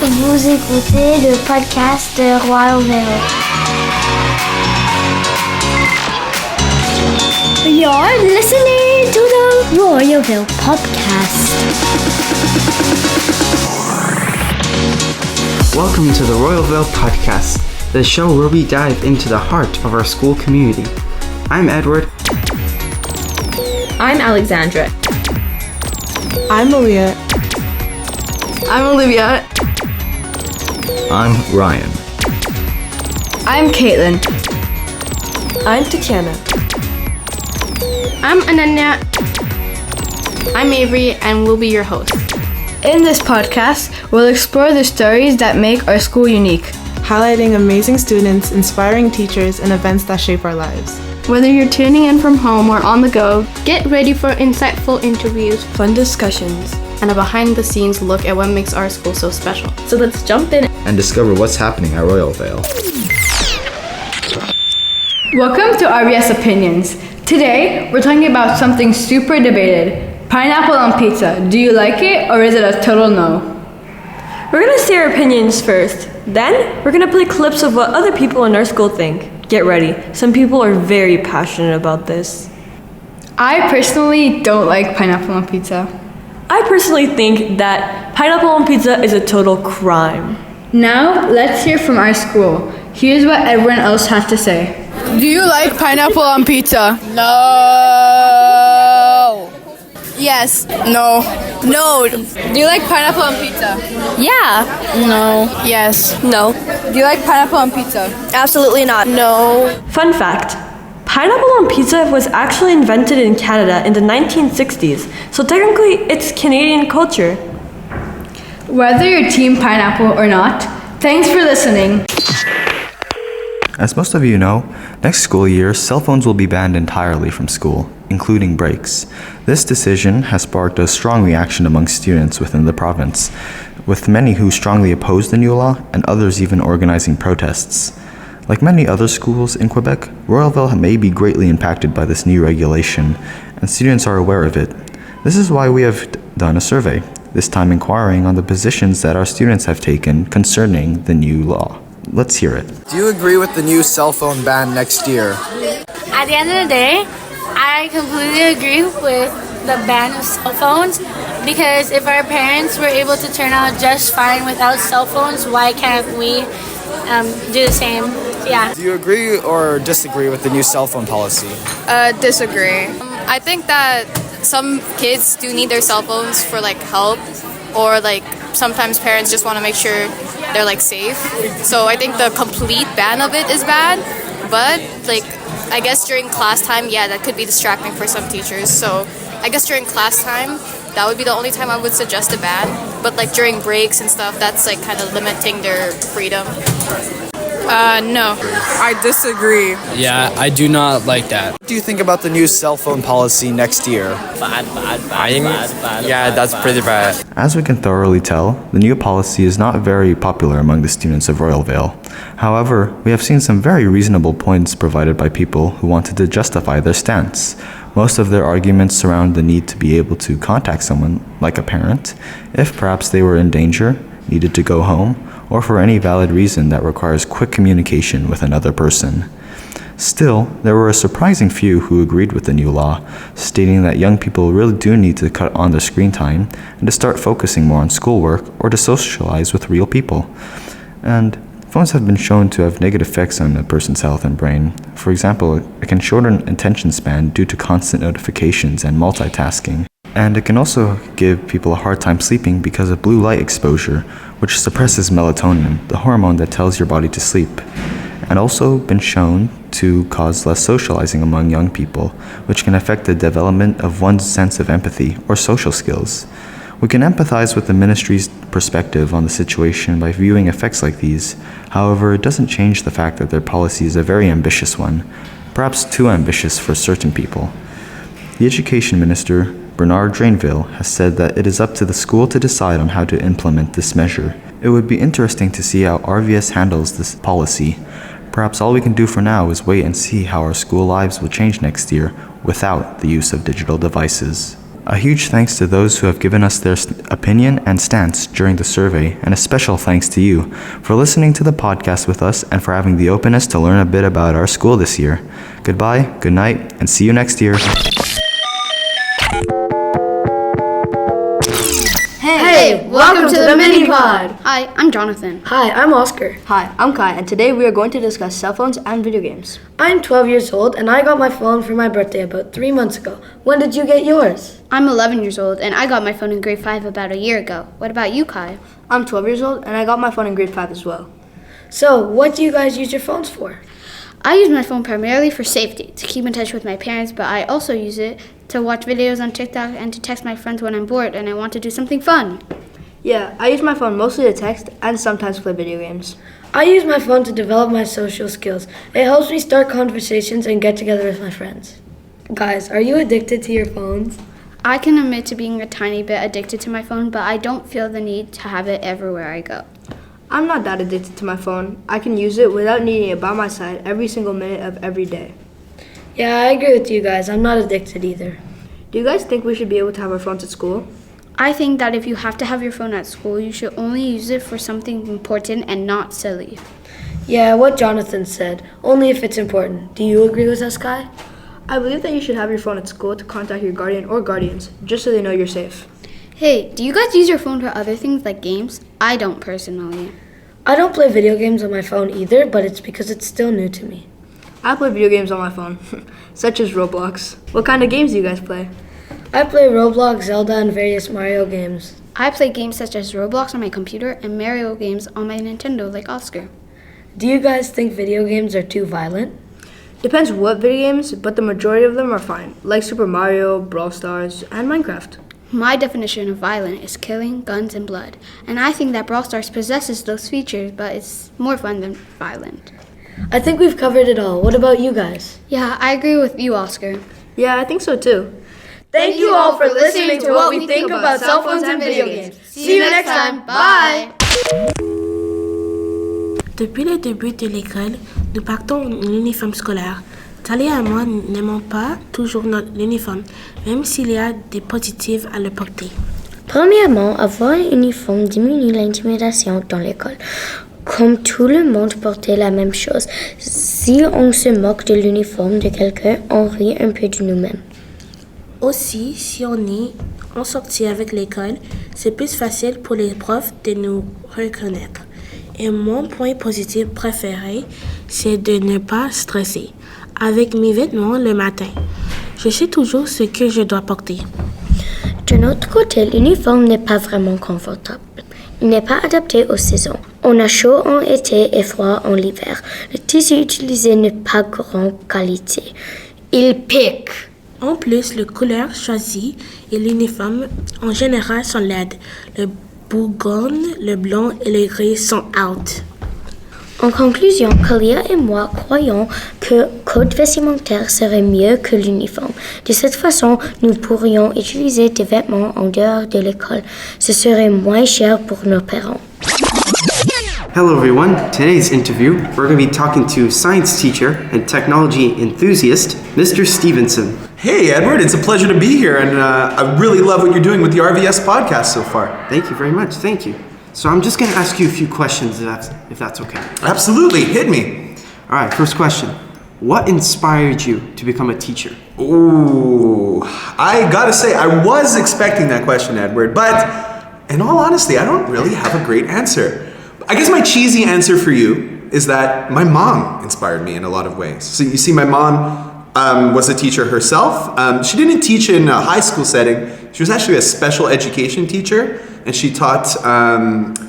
Vous écoutez le podcast de Royalville. You're listening to the Royalville podcast. Welcome to the Royalville podcast, the show where we dive into the heart of our school community. I'm Edward. I'm Alexandra. I'm Malia. I'm Olivia. I'm Ryan. I'm Caitlin. I'm Tatiana. I'm Ananya. I'm Avery, and we'll be your host. In this podcast, we'll explore the stories that make our school unique, Highlighting amazing students, inspiring teachers, and events that shape our lives. Whether you're tuning in from home or on the go, get ready for insightful interviews, Fun discussions, and a behind-the-scenes look at what makes our school so special. so let's jump in. And discover what's happening at Royalville. Welcome to RBS Opinions. Today, we're talking about something super debated. Pineapple on pizza. Do you like it or is it a total no? We're gonna say our opinions first. Then, we're gonna play clips of what other people in our school think. Get ready. Some people are very passionate about this. I personally don't like pineapple on pizza. I personally think that pineapple on pizza is a total crime. Now, let's hear from our school. Here's what everyone else has to say. Do you like pineapple on pizza? No. Yes. No. No. Do you like pineapple on pizza? Yeah. No. Yes. No. Do you like pineapple on pizza? Absolutely not. No. Fun fact. Pineapple on pizza was actually invented in Canada in the 1960s, so technically it's Canadian culture. Whether you're team pineapple or not, thanks for listening. As most of you know, next school year, cell phones will be banned entirely from school, including breaks. This decision has sparked a strong reaction among students within the province, with many who strongly oppose the new law and others even organizing protests. Like many other schools in Quebec, Royalville may be greatly impacted by this new regulation, and students are aware of it. This is why we have done a survey, this time inquiring on the positions that our students have taken concerning the new law. Let's hear it. Do you agree with the new cell phone ban next year? At the end of the day, I completely agree with the ban of cell phones because if our parents were able to turn out just fine without cell phones, why can't we do the same? Yeah. Do you agree or disagree with the new cell phone policy? Disagree. I think that some kids do need their cell phones for like help, or like sometimes parents just want to make sure they're like safe. So I think the complete ban of it is bad, but like I guess during class time, yeah, that could be distracting for some teachers. So I guess during class time, that would be the only time I would suggest a ban. But like during breaks and stuff, that's like kind of limiting their freedom. No. I disagree. Yeah, I do not like that. What do you think about the new cell phone policy next year? Yeah, that's pretty bad. As we can thoroughly tell, the new policy is not very popular among the students of Royalville. However, we have seen some very reasonable points provided by people who wanted to justify their stance. Most of their arguments surround the need to be able to contact someone, like a parent, if perhaps they were in danger, needed to go home, or for any valid reason that requires quick communication with another person. Still, there were a surprising few who agreed with the new law, stating that young people really do need to cut on their screen time and to start focusing more on schoolwork or to socialize with real people. And phones have been shown to have negative effects on a person's health and brain. For example, it can shorten attention span due to constant notifications and multitasking. And it can also give people a hard time sleeping because of blue light exposure, which suppresses melatonin, the hormone that tells your body to sleep. And also been shown to cause less socializing among young people, which can affect the development of one's sense of empathy or social skills. We can empathize with the ministry's perspective on the situation by viewing effects like these. However, it doesn't change the fact that their policy is a very ambitious one, perhaps too ambitious for certain people. The Education Minister, Bernard Drainville, has said that it is up to the school to decide on how to implement this measure. It would be interesting to see how RVS handles this policy. Perhaps all we can do for now is wait and see how our school lives will change next year without the use of digital devices. A huge thanks to those who have given us their opinion and stance during the survey, and a special thanks to you for listening to the podcast with us and for having the openness to learn a bit about our school this year. Goodbye, good night, and see you next year. Hey, welcome to the mini pod. Hi, I'm Jonathan. Hi, I'm Oscar. Hi, I'm Kai, and today we are going to discuss cell phones and video games. I'm 12 years old, and I got my phone for my birthday about 3 months ago. When did you get yours? I'm 11 years old, and I got my phone in grade 5 about a year ago. What about you, Kai? I'm 12 years old, and I got my phone in grade 5 as well. So, what do you guys use your phones for? I use my phone primarily for safety, to keep in touch with my parents, but I also use it to watch videos on TikTok and to text my friends when I'm bored and I want to do something fun. Yeah, I use my phone mostly to text and sometimes play video games. I use my phone to develop my social skills. It helps me start conversations and get together with my friends. Guys, are you addicted to your phones? I can admit to being a tiny bit addicted to my phone, but I don't feel the need to have it everywhere I go. I'm not that addicted to my phone. I can use it without needing it by my side every single minute of every day. Yeah, I agree with you guys. I'm not addicted either. Do you guys think we should be able to have our phones at school? I think that if you have to have your phone at school, you should only use it for something important and not silly. Yeah, what Jonathan said. Only if it's important. Do you agree with us, Kai? I believe that you should have your phone at school to contact your guardian or guardians, just so they know you're safe. Hey, do you guys use your phone for other things like games? I don't personally. I don't play video games on my phone either, but it's because it's still new to me. I play video games on my phone, such as Roblox. What kind of games do you guys play? I play Roblox, Zelda, and various Mario games. I play games such as Roblox on my computer and Mario games on my Nintendo like Oscar. Do you guys think video games are too violent? Depends what video games, but the majority of them are fine, like Super Mario, Brawl Stars, and Minecraft. My definition of violent is killing, guns, and blood, and I think that Brawl Stars possesses those features, but it's more fun than violent. I think we've covered it all. What about you guys? Yeah, I agree with you, Oscar. Yeah, I think so too. Thank you all for listening to what we think about cell phones and video games. See you next time. Bye! Depuis le début de l'école, nous portons l'uniforme scolaire. Talia et moi n'aimons pas toujours notre uniforme, même s'il y a des positifs à le porter. Premièrement, avoir un uniforme diminue l'intimidation dans l'école. Comme tout le monde portait la même chose, si on se moque de l'uniforme de quelqu'un, on rit un peu de nous-mêmes. Aussi, si on est en sortie avec l'école, c'est plus facile pour les profs de nous reconnaître. Et mon point positif préféré, c'est de ne pas stresser avec mes vêtements le matin. Je sais toujours ce que je dois porter. De notre côté, l'uniforme n'est pas vraiment confortable. Il n'est pas adapté aux saisons. On a chaud en été et froid en hiver. Le tissu utilisé n'est pas grande qualité. Il pique. En plus, les couleurs choisies et l'uniforme en général sont laides. Le bourgogne, le blanc et le gris sont out. En conclusion, Kalia et moi croyons que code vestimentaire serait mieux que l'uniforme. De cette façon, nous pourrions utiliser des vêtements en dehors de l'école. Ce serait moins cher pour nos parents. Hello everyone, today's interview we're going to be talking to science teacher and technology enthusiast, Mr. Stevenson. Hey Edward, it's a pleasure to be here and I really love what you're doing with the RVS podcast so far. Thank you very much, thank you. So I'm just going to ask you a few questions if that's okay. Absolutely, hit me. Alright, first question. What inspired you to become a teacher? Ooh, I gotta say, I was expecting that question, Edward, but in all honesty, I don't really have a great answer. I guess my cheesy answer for you is that my mom inspired me in a lot of ways. So you see, my mom was a teacher herself. She didn't teach in a high school setting. She was actually a special education teacher, and she taught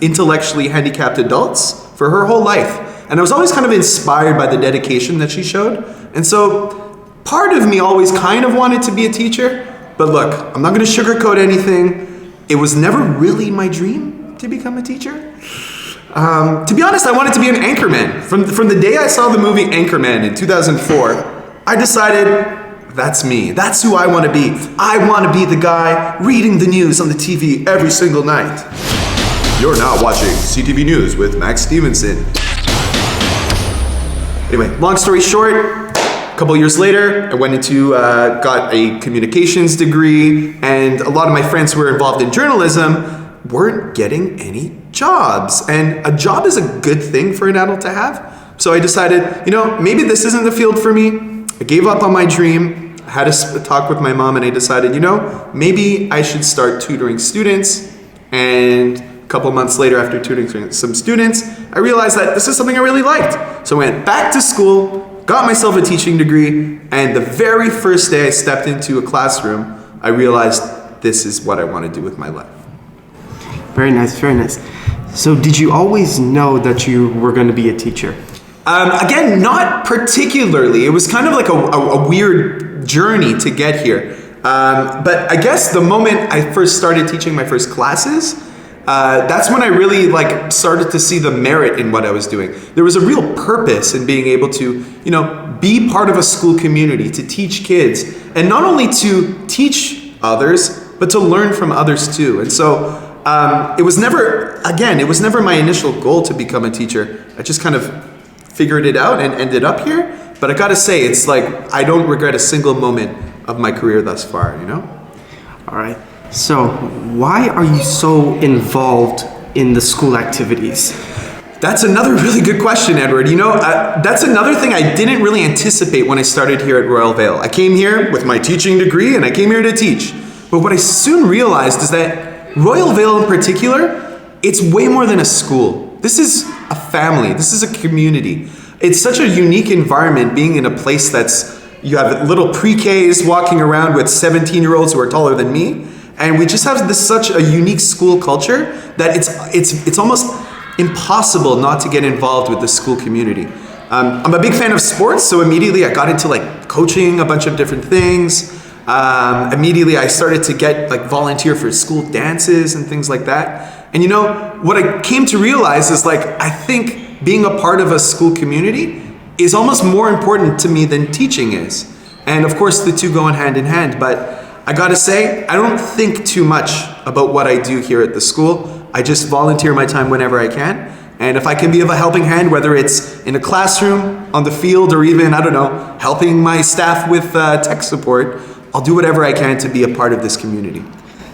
intellectually handicapped adults for her whole life. And I was always kind of inspired by the dedication that she showed. And so part of me always kind of wanted to be a teacher. But look, I'm not going to sugarcoat anything. It was never really my dream to become a teacher. To be honest, I wanted to be an anchorman. From the day I saw the movie Anchorman in 2004, I decided that's me. That's who I want to be. I want to be the guy reading the news on the TV every single night. You're now watching CTV News with Max Stevenson. Anyway, long story short, couple years later, I went into, got a communications degree, and a lot of my friends who were involved in journalism weren't getting any jobs. And a job is a good thing for an adult to have. So I decided, maybe this isn't the field for me. I gave up on my dream. I had a talk with my mom, and I decided, maybe I should start tutoring students. And a couple months later, after tutoring some students, I realized that this is something I really liked. So I went back to school, got myself a teaching degree, and the very first day I stepped into a classroom, I realized this is what I want to do with my life. Very nice, very nice. So did you always know that you were going to be a teacher? Again, not particularly. It was kind of like a weird journey to get here. But I guess the moment I first started teaching my first classes, that's when I really started to see the merit in what I was doing. There was a real purpose in being able to, be part of a school community, to teach kids, and not only to teach others, but to learn from others too. And so it was never my initial goal to become a teacher. I just kind of figured it out and ended up here. But I gotta say, it's I don't regret a single moment of my career thus far, All right. So, why are you so involved in the school activities? That's another really good question, Edward. That's another thing I didn't really anticipate when I started here at Royal Vale. I came here with my teaching degree, and I came here to teach. But what I soon realized is that Royal Vale in particular, it's way more than a school. This is a family. This is a community. It's such a unique environment being in a place you have little pre-Ks walking around with 17-year-olds who are taller than me. And we just have such a unique school culture that it's almost impossible not to get involved with the school community. I'm a big fan of sports, so immediately I got into coaching a bunch of different things. Immediately I started to get volunteer for school dances and things like that. And what I came to realize is I think being a part of a school community is almost more important to me than teaching is. And of course the two go hand in hand, but I gotta say, I don't think too much about what I do here at the school. I just volunteer my time whenever I can. And if I can be of a helping hand, whether it's in a classroom, on the field, or even, helping my staff with tech support, I'll do whatever I can to be a part of this community.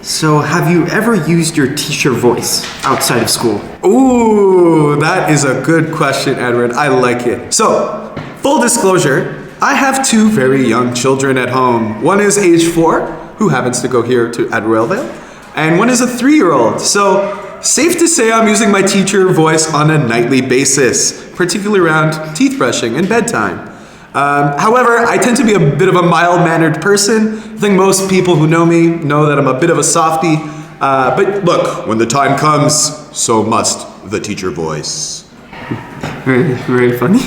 So have you ever used your teacher voice outside of school? Ooh, that is a good question, Edward. I like it. So, full disclosure, I have two very young children at home. One is age 4, who happens to go here at Royal Vale, and one is a 3-year-old. So, safe to say I'm using my teacher voice on a nightly basis, particularly around teeth brushing and bedtime. However, I tend to be a bit of a mild-mannered person. I think most people who know me know that I'm a bit of a softie. But look, when the time comes, so must the teacher voice. Very, very funny.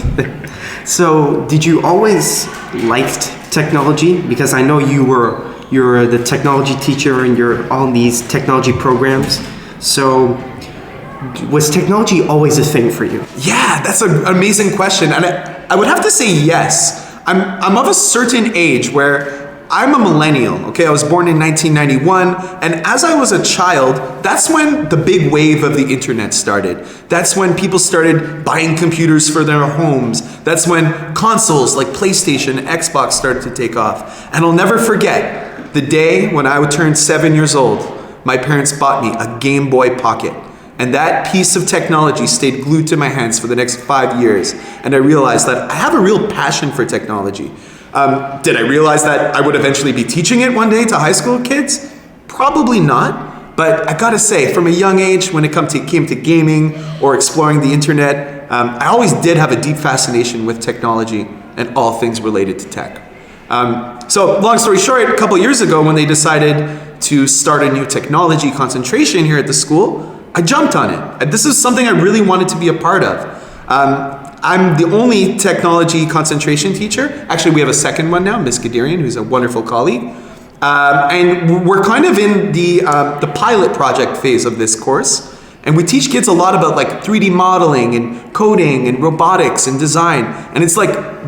So, did you always liked technology? Because I know you're the technology teacher and you're on these technology programs. So, was technology always a thing for you? Yeah, that's an amazing question. And I would have to say yes. I'm of a certain age where I'm a millennial, okay? I was born in 1991, and as I was a child, that's when the big wave of the internet started. That's when people started buying computers for their homes. That's when consoles like PlayStation and Xbox started to take off. And I'll never forget the day when I would turn 7 years old, my parents bought me a Game Boy Pocket. And that piece of technology stayed glued to my hands for the next 5 years. And I realized that I have a real passion for technology. Did I realize that I would eventually be teaching it one day to high school kids? Probably not. But I gotta say, from a young age, when it came to gaming or exploring the internet, I always did have a deep fascination with technology and all things related to tech. So long story short, a couple years ago when they decided to start a new technology concentration here at the school, I jumped on it. And this is something I really wanted to be a part of. I'm the only technology concentration teacher. Actually, we have a second one now, Miss Gadirian, who's a wonderful colleague. And we're kind of in the pilot project phase of this course. And we teach kids a lot about 3D modeling and coding and robotics and design. And it's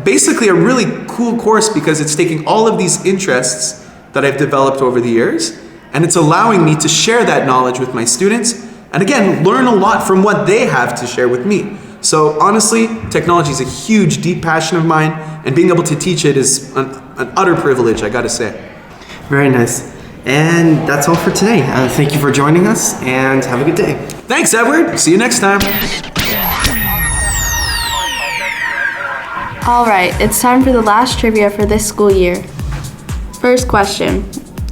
basically a really cool course because it's taking all of these interests that I've developed over the years, and it's allowing me to share that knowledge with my students, and again, learn a lot from what they have to share with me. So honestly, technology is a huge, deep passion of mine, and being able to teach it is an utter privilege, I gotta say. Very nice. And that's all for today. Thank you for joining us, and have a good day. Thanks, Edward. See you next time. All right, it's time for the last trivia for this school year. First question.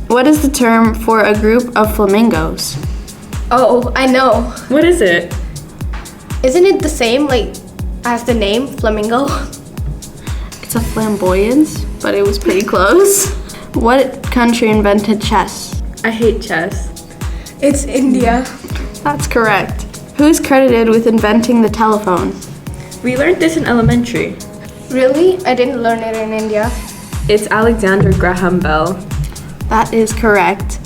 What is the term for a group of flamingos? Oh, I know. What is it? Isn't it the same, like, as the name, flamingo? It's a flamboyance, but it was pretty close. What country invented chess? I hate chess. It's India. That's correct. Who is credited with inventing the telephone? We learned this in elementary. Really? I didn't learn it in India. It's Alexander Graham Bell. That is correct.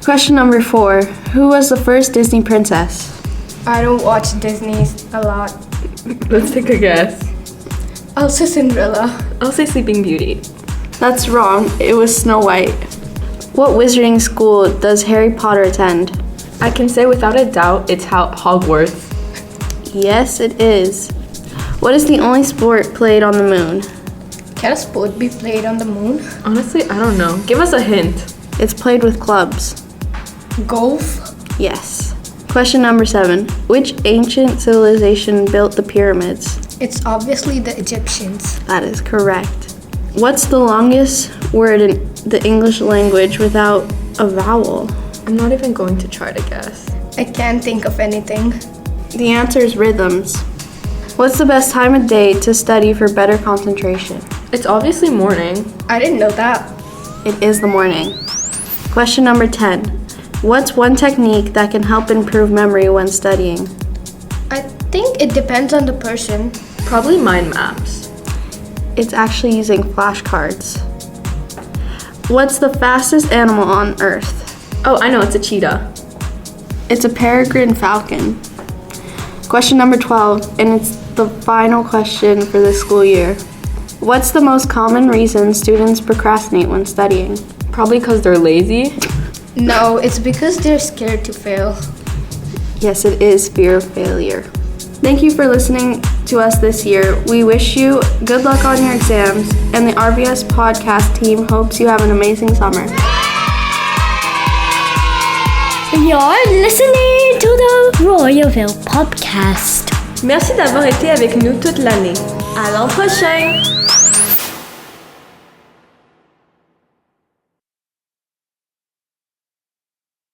Question number 4. Who was the first Disney princess? I don't watch Disney a lot. Let's take a guess. I'll say Cinderella. I'll say Sleeping Beauty. That's wrong. It was Snow White. What wizarding school does Harry Potter attend? I can say without a doubt it's Hogwarts. Yes, it is. What is the only sport played on the moon? Can a sport be played on the moon? Honestly, I don't know. Give us a hint. It's played with clubs. Golf? Yes. Question number 7. Which ancient civilization built the pyramids? It's obviously the Egyptians. That is correct. What's the longest word in the English language without a vowel? I'm not even going to try to guess. I can't think of anything. The answer is rhythms. What's the best time of day to study for better concentration? It's obviously morning. I didn't know that. It is the morning. Question number 10. What's one technique that can help improve memory when studying? I think it depends on the person. Probably mind maps. It's actually using flashcards. What's the fastest animal on Earth? Oh, I know, it's a cheetah. It's a peregrine falcon. Question number 12, and it's the final question for this school year. What's the most common reason students procrastinate when studying? Probably because they're lazy. No, it's because they're scared to fail. Yes, it is fear of failure. Thank you for listening to us this year. We wish you good luck on your exams, and the RVS podcast team hopes you have an amazing summer. You're listening to the Royalville podcast. Merci d'avoir été avec nous toute l'année. À l'an prochain!